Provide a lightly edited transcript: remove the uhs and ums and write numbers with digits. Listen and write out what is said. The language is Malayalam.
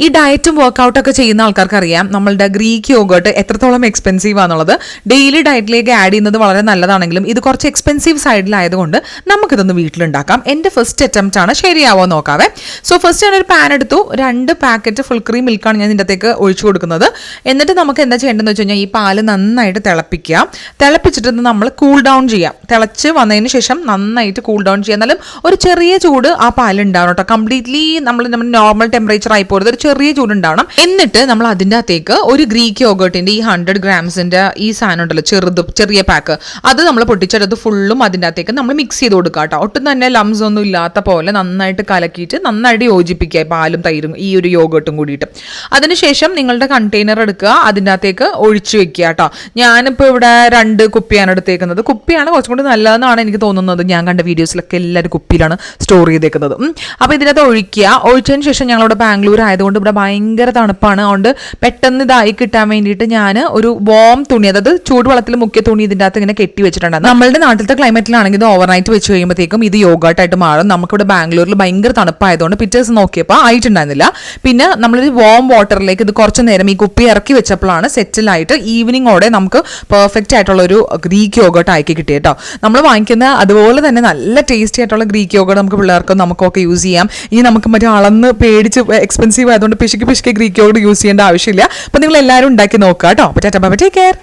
ഈ ഡയറ്റും വർക്കൗട്ടൊക്കെ ചെയ്യുന്ന ആൾക്കാർക്ക് അറിയാം നമ്മളുടെ ഗ്രീക്ക് യോഗേർട്ട് എത്രത്തോളം എക്സ്പെൻസീവ് ആണെന്നുള്ളത്. ഡെയിലി ഡയറ്റിലേക്ക് ആഡ് ചെയ്യുന്നത് വളരെ നല്ലതാണെങ്കിലും ഇത് കുറച്ച് എക്സ്പെൻസീവ് സൈഡിലായതുകൊണ്ട് നമുക്കിതൊന്ന് വീട്ടിലുണ്ടാക്കാം. എൻ്റെ ഫസ്റ്റ് അറ്റംപ്റ്റ് ആണ്, ശരിയാവോ നോക്കാവേ. സോ ഫസ്റ്റ് ഞാനൊരു പാൻ എടുത്തു. 2 പാക്കറ്റ് ഫുൾ ക്രീം മിൽക്കാണ് ഞാൻ ഇതിൻ്റെ അകത്തേക്ക് ഒഴിച്ചു കൊടുക്കുന്നത്. എന്നിട്ട് നമുക്ക് എന്താ ചെയ്യേണ്ടതെന്ന് വെച്ച് കഴിഞ്ഞാൽ ഈ പാല് നന്നായിട്ട് തിളപ്പിക്കുക. തിളപ്പിച്ചിട്ട് നമ്മൾ കൂൾ ഡൗൺ ചെയ്യാം. തിളച്ച് വന്നതിന് ശേഷം നന്നായിട്ട് കൂൾ ഡൗൺ ചെയ്യുക. എന്നാലും ഒരു ചെറിയ ചൂട് ആ പാലുണ്ടാവണം കേട്ടോ. കംപ്ലീറ്റ്ലി നമ്മൾ നോർമൽ ടെമ്പറേച്ചർ ആയി പോരുത്, ഒരു ചെറിയ ചൂടുണ്ടാവണം. എന്നിട്ട് നമ്മൾ അതിൻ്റെ അകത്തേക്ക് ഒരു ഗ്രീക്ക് യോഗേർട്ടിന്റെ ഈ 100 ഗ്രാംസിന്റെ ഈ സാധനം ഉണ്ടല്ലോ, ചെറിയ പാക്ക്, അത് നമ്മൾ പൊട്ടിച്ചെടുത്ത് ഫുള്ളും അതിൻ്റെ അകത്തേക്ക് നമ്മൾ മിക്സ് ചെയ്ത് കൊടുക്കുക കേട്ടോ. ഒട്ടും തന്നെ ലംസ് ഒന്നും ഇല്ലാത്ത പോലെ നന്നായിട്ട് കലക്കിയിട്ട് നന്നായിട്ട് യോജിപ്പിക്കുക പാലും തൈരും ഈ ഒരു യോഗേർട്ടും കൂടിയിട്ട്. അതിനുശേഷം നിങ്ങളുടെ കണ്ടെയ്നർ എടുക്കുക, അതിൻ്റെ അകത്തേക്ക് ഒഴിച്ചു വെക്കുക കേട്ടോ. ഞാനിപ്പോൾ ഇവിടെ 2 കുപ്പിയാണ് എടുത്തേക്കുന്നത്. കുപ്പിയാണ് കുറച്ചും കൂടി നല്ലതെന്നാണ് എനിക്ക് തോന്നുന്നത്. ഞാൻ കണ്ട വീഡിയോസിലൊക്കെ എല്ലാവരും കുപ്പിയിലാണ് സ്റ്റോർ ചെയ്തേക്കുന്നത്. അപ്പോൾ ഇതിനകത്ത് ഒഴിക്കുക. ഒഴിച്ചതിന് ശേഷം ഞങ്ങളിവിടെ ബാംഗ്ലൂർ ആയതുകൊണ്ട് ഇവിടെ ഭയങ്കര തണുപ്പാണ്. അതുകൊണ്ട് പെട്ടെന്ന് ഇതായി കിട്ടാൻ വേണ്ടിയിട്ട് ഞാൻ ഒരു വാം തുണി, അതായത് ചൂടുവെള്ളത്തിൽ മുക്കിയ തുണി ഇതിൻ്റെ അകത്ത് ഇങ്ങനെ കെട്ടി വെച്ചിട്ടുണ്ട്. നമ്മളുടെ നാട്ടിലത്തെ ക്ലൈമറ്റിലാണെങ്കിൽ ഇത് ഓവർനൈറ്റ് വെച്ച് കഴിയുമ്പോഴത്തേക്കും ഇത് യോഗാട്ടായിട്ട് മാറും. നമുക്കിവിടെ ബാംഗ്ലൂരിൽ ഭയങ്കര തണുപ്പായതുകൊണ്ട് പിറ്റേഴ്സ് നോക്കിയപ്പോൾ ആയിട്ടുണ്ടായിരുന്നില്ല. പിന്നെ നമ്മളൊരു വാം വാട്ടറിലേക്ക് ഇത് കുറച്ച് നേരം ഈ കുപ്പി ഇറക്കി വെച്ചപ്പോഴാണ് സെറ്റിലായിട്ട് ഈവനിങ്ങോടെ നമുക്ക് പെർഫെക്റ്റ് ആയിട്ടുള്ള ഒരു ഗ്രീക്ക് യോഗട്ട് ആക്കി കിട്ടി കേട്ടോ. നമ്മൾ വാങ്ങിക്കുന്ന അതുപോലെ തന്നെ നല്ല ടേസ്റ്റി ആയിട്ടുള്ള ഗ്രീക്ക് യോഗട്ട് നമുക്ക് പിള്ളേർക്കും നമുക്കൊക്കെ യൂസ് ചെയ്യാം. ഇനി നമുക്ക് മറ്റേ അളന്ന് പേടിച്ച് എക്സ്പെൻസീവ് ആയതുകൊണ്ട് പിശുക്ക് ഗ്രീക്ക് യോഗട്ട് യൂസ് ചെയ്യേണ്ട ആവശ്യമില്ല. അപ്പോൾ നിങ്ങൾ എല്ലാവരും ഉണ്ടാക്കി നോക്കുക കേട്ടോ. അപ്പോൾ tata bye bye, take care.